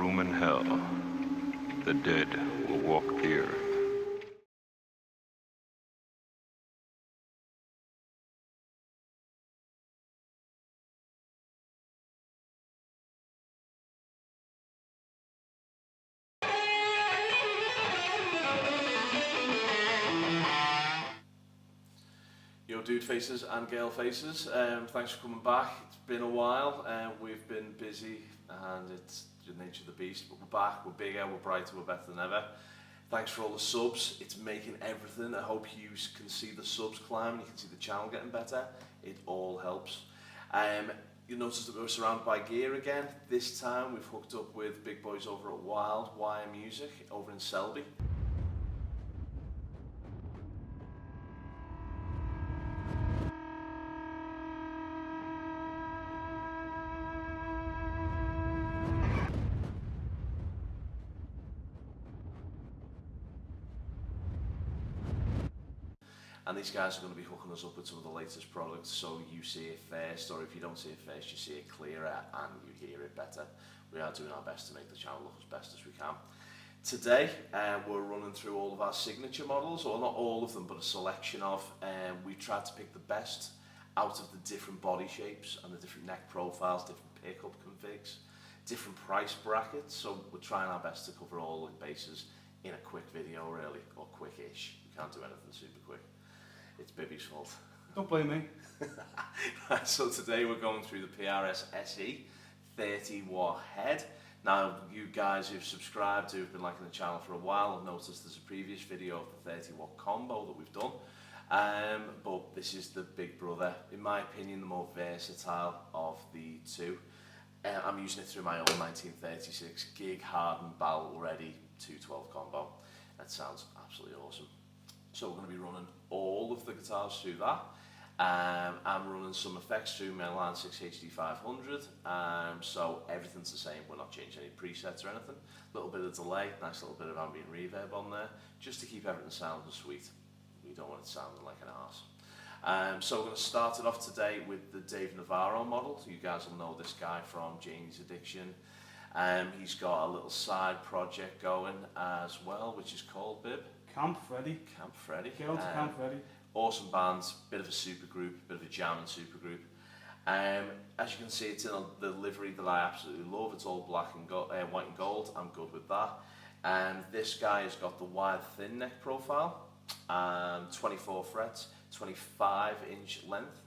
room in hell. The dead will walk the earth. Yo, dude faces and girl faces, thanks for coming back. It's been a while, we've been busy and it's the nature of the beast, but we're back, we're bigger, we're brighter, we're better than ever. Thanks for all the subs, it's making everything. I hope you can see the subs climb, you can see the channel getting better, it all helps. You'll notice that we're surrounded by gear again. This time we've hooked up with big boys over at Wildwire Music over in Selby. And these guys are going to be hooking us up with some of the latest products, so you see it first, or if you don't see it first, you see it clearer and you hear it better. We are doing our best to make the channel look as best as we can. Today, we're running through all of our signature models, or not all of them, but a selection of. We tried to pick the best out of the different body shapes and the different neck profiles, different pickup configs, different price brackets, so we're trying our best to cover all the bases in a quick video, really, or quick-ish. We can't do anything super quick. It's Bibby's fault. Don't blame me. Right, so today we're going through the PRS SE 30-watt head. Now, you guys who've subscribed, who've been liking the channel for a while, have noticed there's a previous video of the 30-watt combo that we've done. But this is the big brother, in my opinion, the more versatile of the two. I'm using it through my old 1936 gig hardened barrel ready 212 combo. That sounds absolutely awesome. So we're going to be running all of the guitars through that. I'm running some effects through my Line 6 HD 500, so everything's the same. We're not changing any presets or anything. A little bit of delay, nice little bit of ambient reverb on there, just to keep everything sounding sweet. We don't want it sounding like an arse. So we're going to start it off today with the Dave Navarro model. So you guys will know this guy from Jamm Edition. He's got a little side project going as well, which is called Bib. Camp Freddy. Camp Freddy. Get on to Camp Freddy. Awesome band, bit of a super group, bit of a jamming super group. As you can see, it's in the livery that I absolutely love. It's all black and white and gold. I'm good with that. This guy has got the wide thin neck profile, 24 frets, 25-inch length.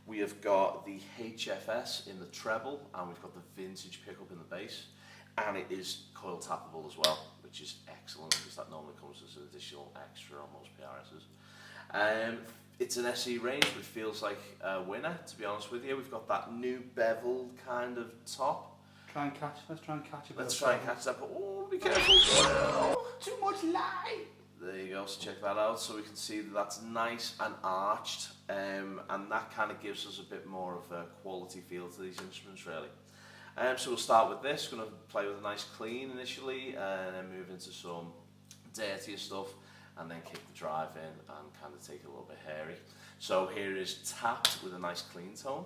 We have got the HFS in the treble, and we've got the vintage pickup in the bass. And it is coil tappable as well, which is excellent because that normally comes as an additional extra on most PRSs. It's an SE range, but it feels like a winner, to be honest with you. We've got that new bevel kind of top. Let's try and catch it. Let's try and catch that, but oh, be careful. Oh, too much light. There you go, so check that out, so we can see that that's nice and arched, and that kind of gives us a bit more of a quality feel to these instruments, really. So we'll start with this, going to play with a nice clean initially, and then move into some dirtier stuff, and then kick the drive in and kind of take it a little bit hairy. So here is Tapped with a nice clean tone.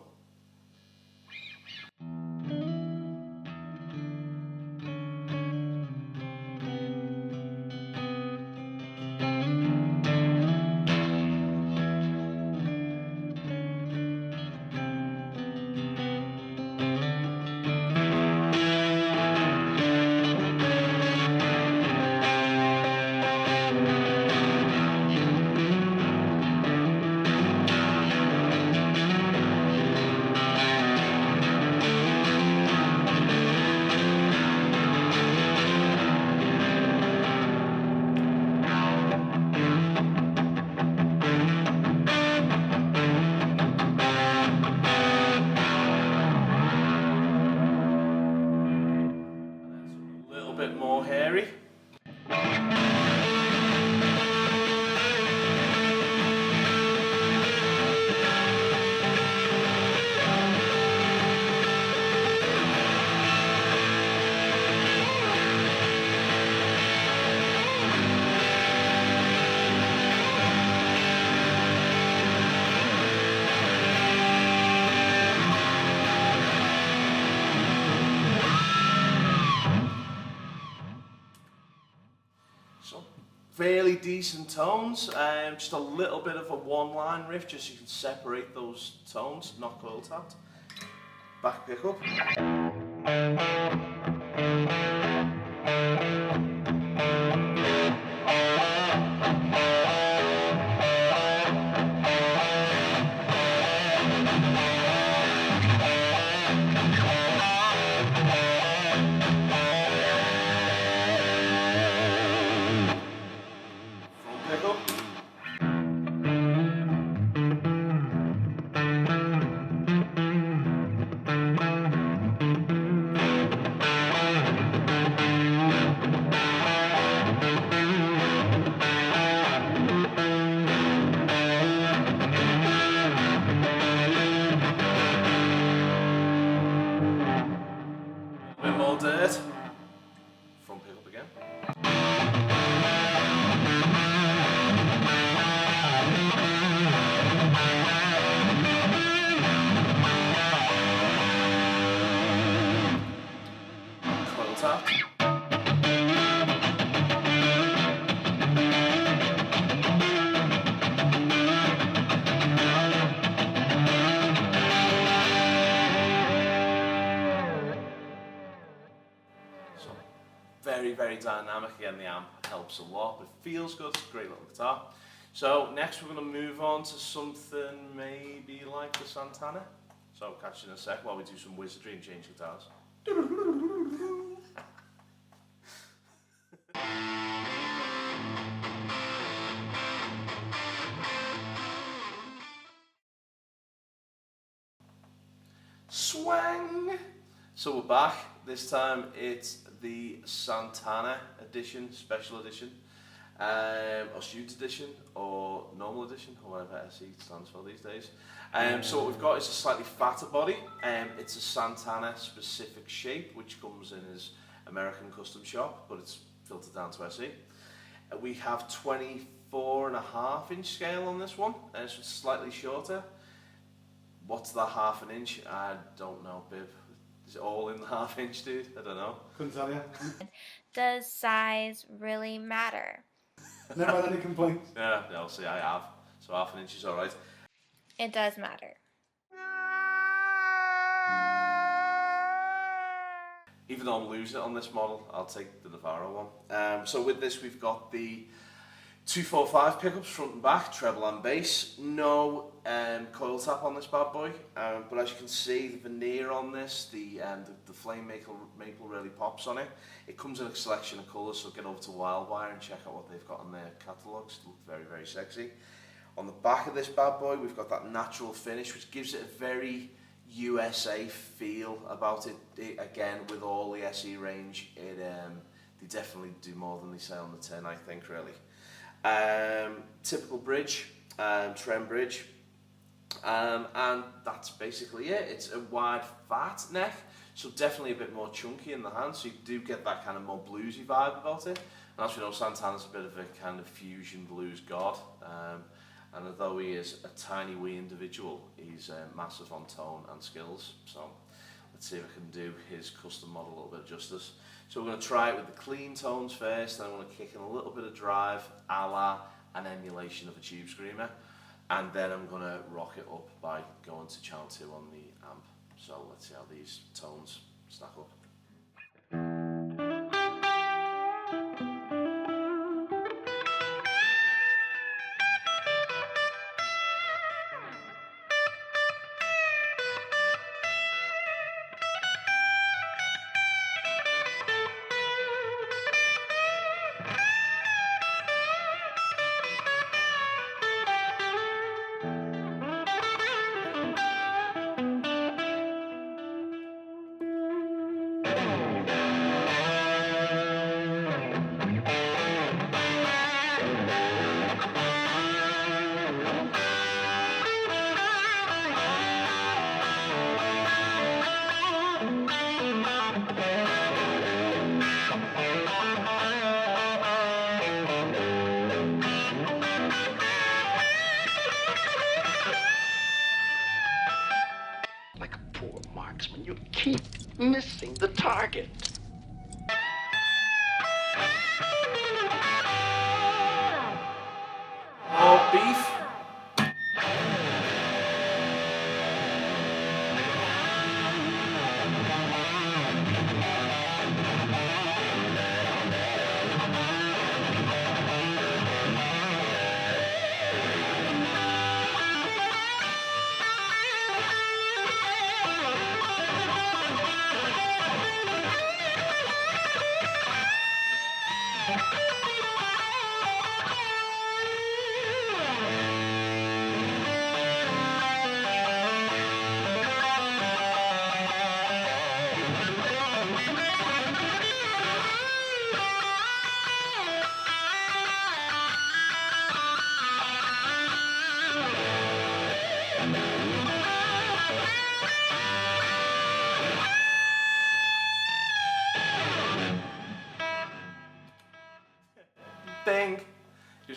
More hairy. fairly decent tones, just a little bit of a one-line riff, just so you can separate those tones, not coil tapped. Back pickup. Front pickup again. Coil tap. Very, very dynamic. Again, the amp helps a lot, but it feels good. It's a great little guitar. So next we're going to move on to something maybe like the Santana. So catch you in a sec while we do some wizardry and change guitars. Swang! So we're back. This time it's the Santana Edition, Special Edition, or Shootout Edition, or Normal Edition, or whatever SE stands for these days. So what we've got is a slightly fatter body. It's a Santana specific shape, which comes in as American custom shop, but it's filtered down to SE. We have 24.5-inch scale on this one, so it's slightly shorter. What's the half an inch? I don't know, Bib. Is it all in the half-inch, dude? I don't know. Couldn't tell you. Does size really matter? Never had any complaints. Yeah, I'll see, I have. So half an inch is alright. It does matter. Even though I'm losing it on this model, I'll take the Navarro one. So with this, we've got the 245 pickups front and back, treble and bass. No coil tap on this bad boy, but as you can see, the veneer on this, the flame maple really pops on it. It comes in a selection of colours, so get over to Wildwire and check out what they've got on their catalogues. They look very, very sexy. On the back of this bad boy, we've got that natural finish, which gives it a very USA feel about it. Again, with all the SE range, they definitely do more than they say on the tin, I think, really. Typical bridge, trem bridge, and that's basically it. It's a wide fat neck, so definitely a bit more chunky in the hand, so you do get that kind of more bluesy vibe about it. And as we know, Santana's a bit of a kind of fusion blues god, and although he is a tiny wee individual, he's massive on tone and skills. So let's see if I can do his custom model a little bit of justice. So we're going to try it with the clean tones first, then I'm going to kick in a little bit of drive, a la an emulation of a tube screamer, and then I'm going to rock it up by going to channel 2 on the amp. So let's see how these tones stack up. Like a poor marksman, you keep missing the target.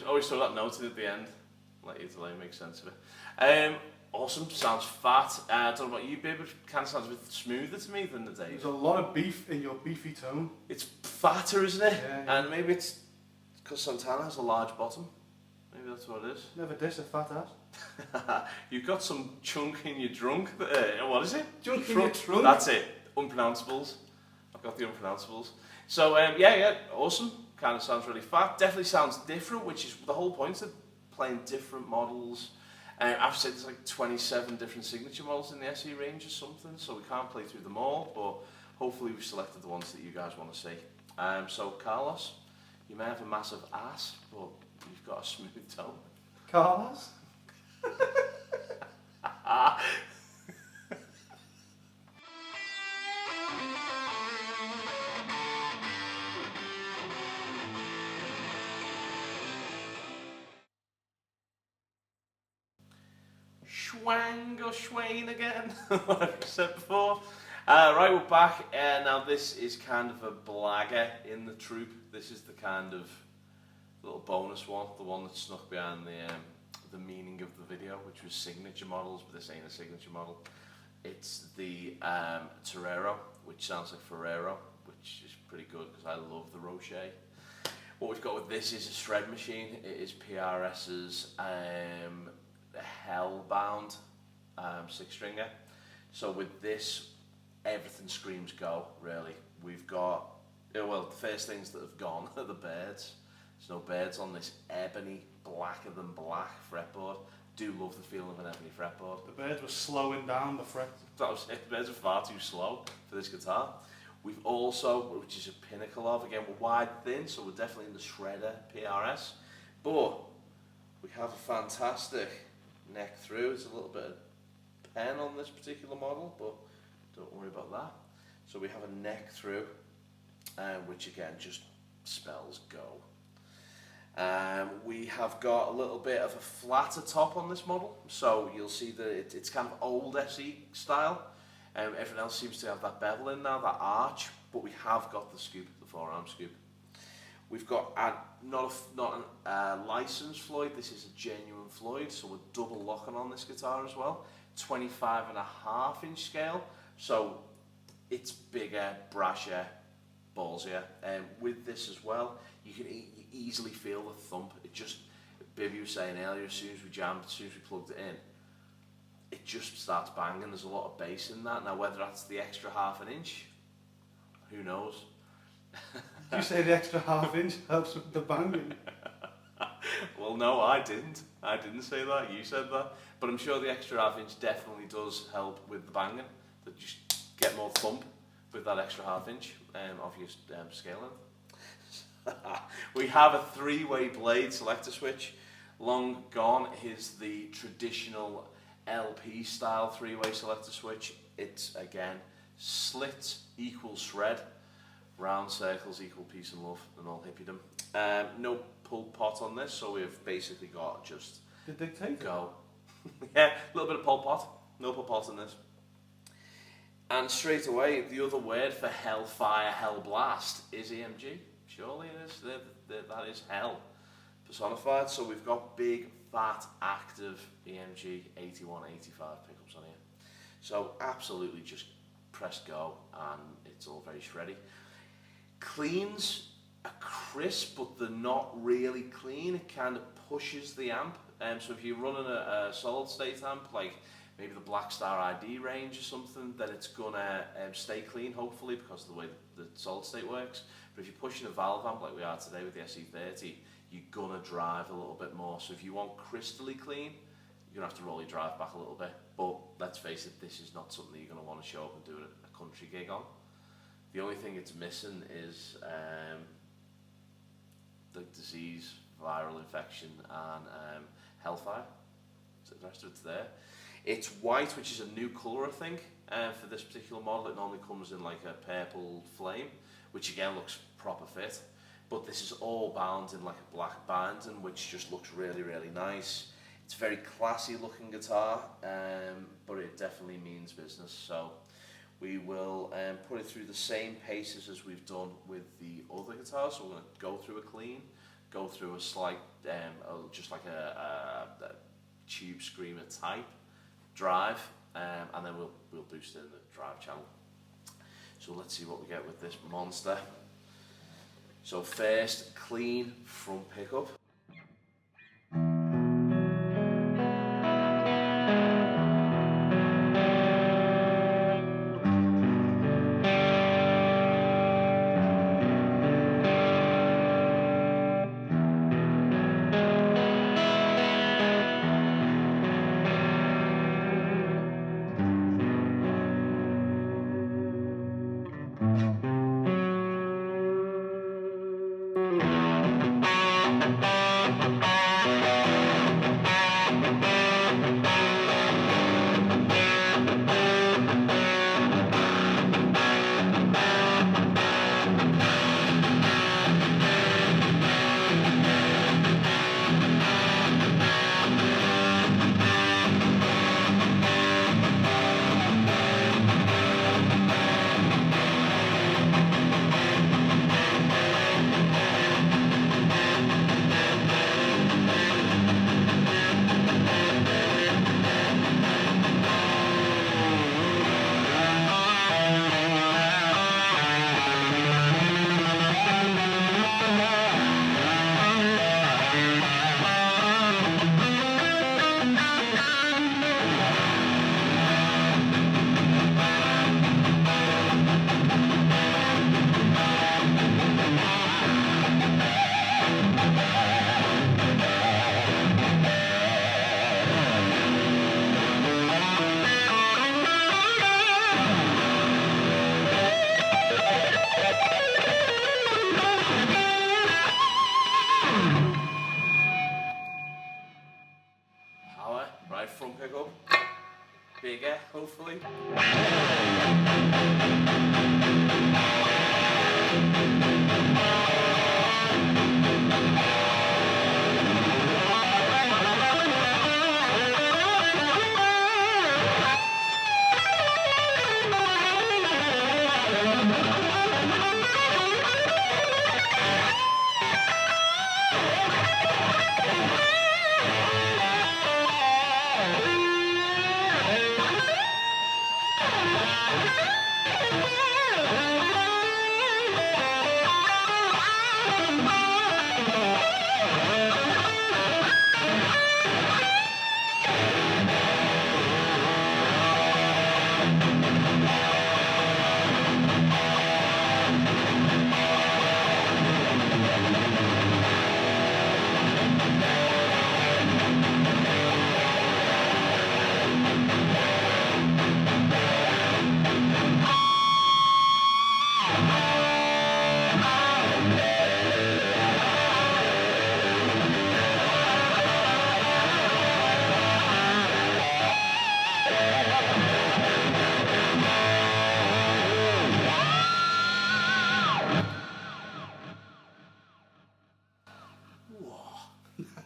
always throw that note in at the end. Let you delay make sense of it. Awesome, sounds fat. I don't know about you, babe, but it kind of sounds a bit smoother to me than the Dave. There's a lot of beef in your beefy tone. It's fatter, isn't it? Yeah. And maybe it's because Santana has a large bottom. Maybe that's what it is. Never dish a fat ass. You've got some chunk in your trunk. What is it? Chunk in your trunk? That's it. Unpronounceables. I've got the unpronounceables. So, yeah, awesome. Kind of sounds really fat. Definitely sounds different, which is the whole point of playing different models. I've said there's like 27 different signature models in the SE range or something, so we can't play through them all, but hopefully we've selected the ones that you guys want to see. So, Carlos, you may have a massive ass, but you've got a smooth tone. Carlos? Schwang or Schwain again, what I've said before. Right, we're back. Now this is kind of a blagger in the troop. This is the kind of little bonus one, the one that snuck behind the meaning of the video, which was signature models, but this ain't a signature model. It's the Torero, which sounds like Ferrero, which is pretty good because I love the Rocher. What we've got with this is a shred machine. It is PRS's Hellbound 6-stringer. So with this, everything screams go, really. We've got, well, the first things that have gone are the birds. There's no birds on this ebony, blacker than black fretboard. Do love the feeling of an ebony fretboard. The birds were slowing down the fret. That was it. The birds are far too slow for this guitar. We've also, which is a pinnacle of, again, we're wide thin, so we're definitely in the shredder PRS. But we have a fantastic neck through. It's a little bit of pen on this particular model, but don't worry about that. So we have a neck through, which again just spells go. We have got a little bit of a flatter top on this model, so you'll see that it's kind of old SE style. Everything else seems to have that bevel in now, that arch, but we have got the scoop, the forearm scoop. We've got not a licensed Floyd, this is a genuine Floyd, so we're double locking on this guitar as well. 25.5-inch scale, so it's bigger, brasher, ballsier. With this as well, you can easily feel the thump. It just, Bibby was saying earlier, as soon as we jammed, as soon as we plugged it in, it just starts banging. There's a lot of bass in that. Now, whether that's the extra half an inch, who knows? Did you say the extra half-inch helps with the banging? Well, no, I didn't. I didn't say that. You said that. But I'm sure the extra half-inch definitely does help with the banging. That you just get more thump with that extra half-inch of your scaling. We have a 3-way blade selector switch. Long gone is the traditional LP style 3-way selector switch. It's again slit equals shred, round circles equal peace and love and all hippiedom. No pull pot on this, so we've basically got just The dictator. go. Yeah, a little bit of pull pot, no pull pot in this. And straight away, the other word for hellfire, hell blast is EMG. Surely it is. That is hell personified. So we've got big, fat, active EMG 81, 85 pickups on here. So absolutely just press go and it's all very shreddy. Cleans are crisp, but they're not really clean. It kind of pushes the amp. So if you're running a solid state amp, like maybe the Black Star ID range or something, then it's gonna stay clean, hopefully, because of the way the solid state works. But if you're pushing a valve amp like we are today with the SE30, you're gonna drive a little bit more. So if you want crystally clean, you're gonna have to roll your drive back a little bit. But let's face it, this is not something you're gonna want to show up and do a country gig on. The only thing it's missing is the disease, viral infection, and hellfire. So the rest of it's there. It's white, which is a new colour, I think, for this particular model. It normally comes in like a purple flame, which again looks proper fit. But this is all bound in like a black binding, which just looks really, really nice. It's a very classy looking guitar, but it definitely means business. So we will put it through the same paces as we've done with the other guitars. So we're going to go through a clean, go through a slight, just like a tube screamer type drive, and then we'll boost it in the drive channel. So let's see what we get with this monster. So first, clean front pickup. Right front pickup, bigger hopefully.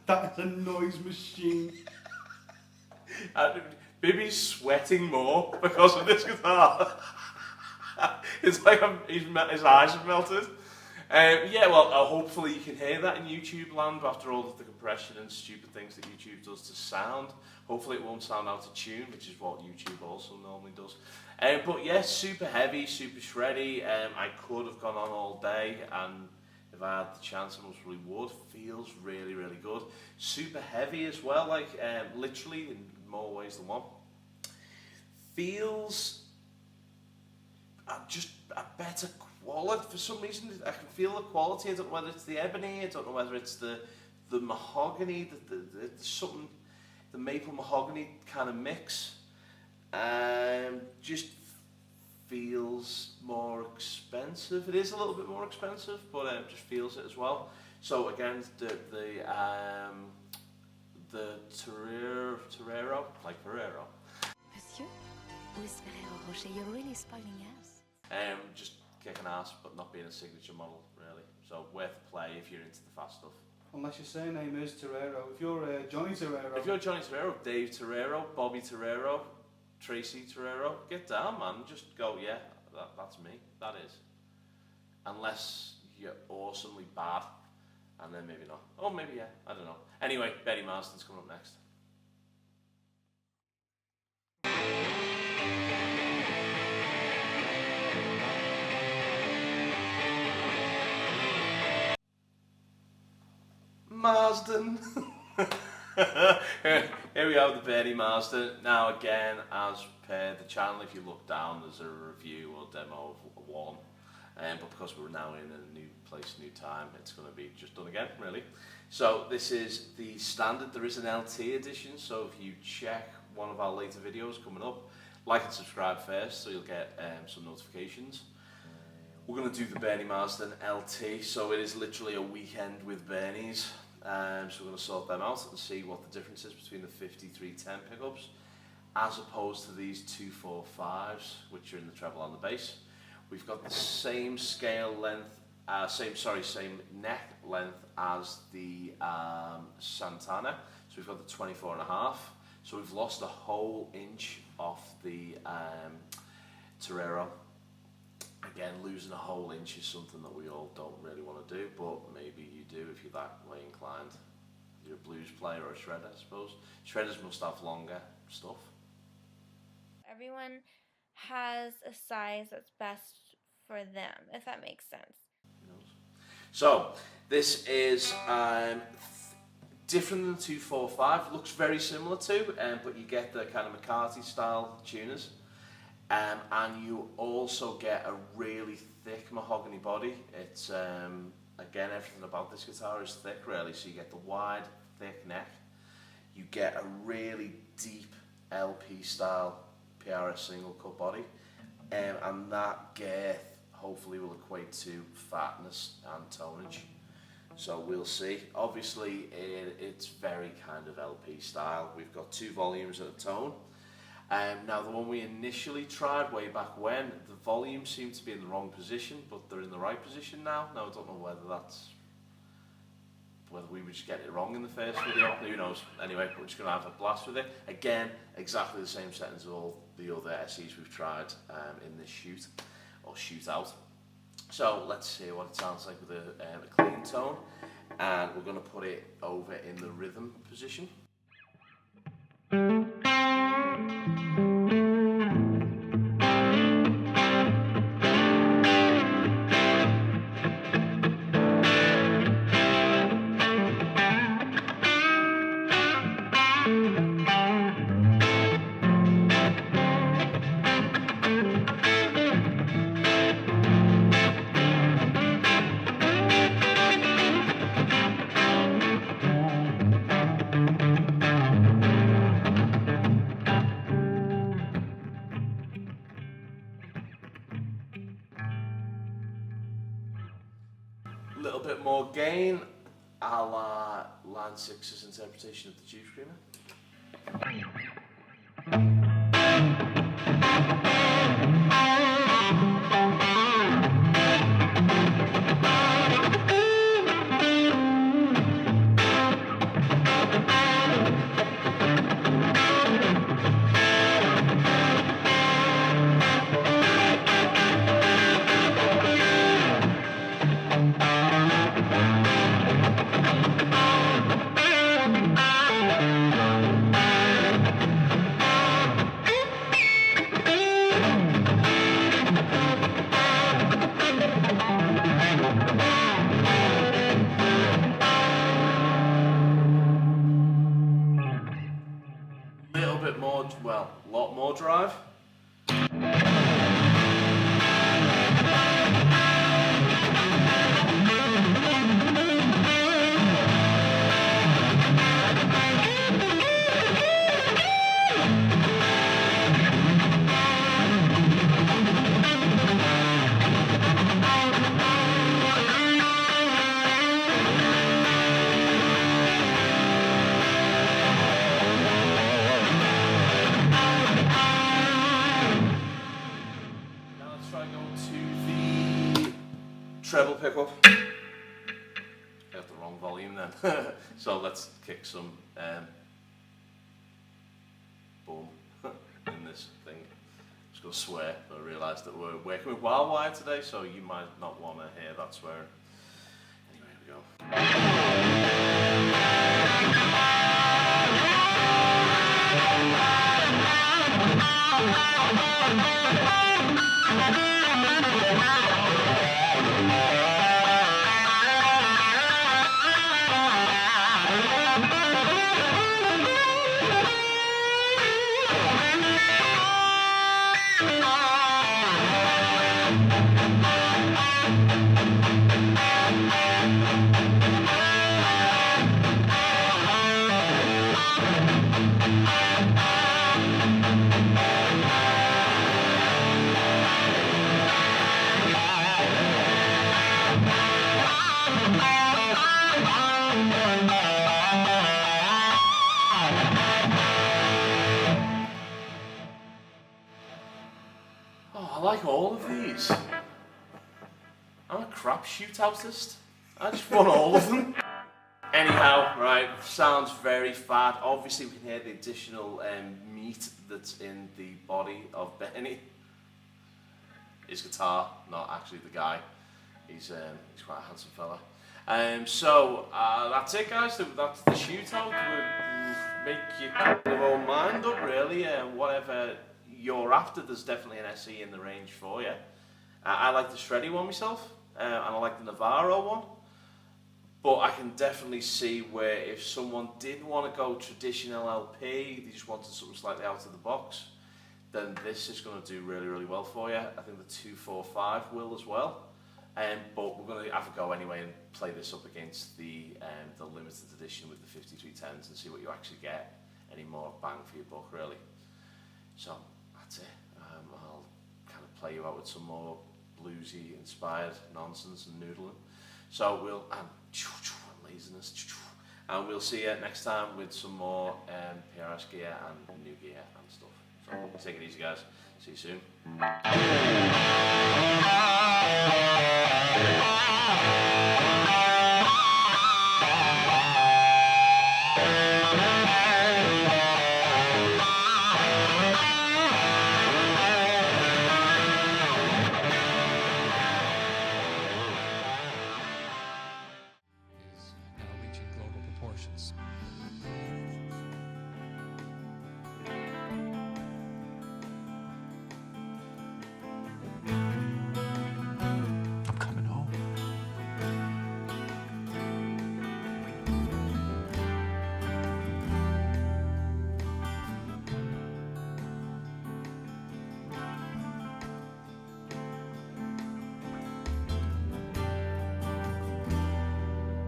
That is a noise machine. Bibby's sweating more because of this guitar. It's like his eyes have melted. Yeah, well, hopefully you can hear that in YouTube land after all of the compression and stupid things that YouTube does to sound. Hopefully it won't sound out of tune, which is what YouTube also normally does. But yeah, super heavy, super shreddy. I could have gone on all day, and if I had the chance, I most probably would. Feels really, really good. Super heavy as well, like literally in more ways than one. Feels just a better quality for some reason. I can feel the quality. I don't know whether it's the ebony. I don't know whether it's the mahogany. It's something, the maple mahogany kind of mix. Just feels more expensive. It is a little bit more expensive, but it just feels it as well. So again, the Torero, like Torero. Monsieur, où is Ferrero Rocher? You're really spoiling us. Just kicking ass, but not being a signature model, really. So worth play if you're into the fast stuff. Unless your surname is Torero. If you're Johnny Torero. If you're Johnny Torero, Dave Torero, Bobby Torero, Tracy Torero, get down, man. Just go, yeah, that's me. That is. Unless you're awesomely bad and then maybe not. Oh, maybe yeah, I don't know. Anyway, Betty Marsden's coming up next. Marsden. Here we have the Betty Marsden. Now again, as per the channel, if you look down, there's a review or demo of one. But because we're now in a new place, new time, it's going to be just done again, really. So this is the standard. There is an LT edition, so if you check one of our later videos coming up, like and subscribe first, so you'll get some notifications. We're going to do the Bernie Marsden LT, so it is literally a weekend with Bernies. So we're going to sort them out and see what the difference is between the 5310 pickups as opposed to these 245s, which are in the treble and the bass. We've got the same scale length, same neck length as the Santana. So we've got the 24.5. So we've lost a whole inch off the Torero. Again, losing a whole inch is something that we all don't really want to do, but maybe you do if you're that way inclined. You're a blues player or a shredder, I suppose. Shredders must have longer stuff. Everyone has a size that's best for them, if that makes sense. So, this is different than 245. Looks very similar to, but you get the kind of McCarthy style tuners. And you also get a really thick mahogany body. It's, again, everything about this guitar is thick, really. So you get the wide, thick neck. You get a really deep LP style PRS single cut body. And that girth hopefully will equate to fatness and tonnage. So we'll see. Obviously, it's very kind of LP style. We've got 2 volumes at a tone. Now the one we initially tried way back when, the volumes seemed to be in the wrong position, but they're in the right position now. Now I don't know whether we were just getting it wrong in the first video, who knows. Anyway, we're just going to have a blast with it. Again, exactly the same settings as all the other SEs we've tried in this shoot, or shootout. So let's see what it sounds like with a clean tone, and we're going to put it over in the rhythm position. A little bit more gain, a la Line 6's interpretation of the Tube Screamer. Well, a lot more drive. Treble pickup. Got the wrong volume then. So let's kick some boom in this thing. I'm just gonna swear, but I realised that we're working with Wildwire today, so you might not want to hear that swearing. Anyway, here we go. Oh, I like all of these. I'm a crap shootoutist. I just want all of them. Anyhow, right, sounds very fat. Obviously we can hear the additional meat that's in the body of Benny. His guitar, not actually the guy. He's quite a handsome fella. So that's it, guys. That's the shootout. We'll make your kind of own mind up, really. Whatever you're after, there's definitely an SE in the range for you. I like the shreddy one myself, and I like the Navarro one. But I can definitely see where if someone didn't want to go traditional LP, they just wanted something slightly out of the box, then this is going to do really, really well for you. I think the 245 will as well. But we're going to have a go anyway and play this up against the limited edition with the 5310s and see what you actually get. Any more bang for your buck, really. So that's it. I'll kind of play you out with some more bluesy inspired nonsense and noodling. So we'll laziness, and we'll see you next time with some more PRS gear and new gear and stuff. So take it easy, guys. See you soon.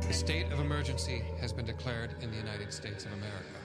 A state of emergency has been declared in the United States of America.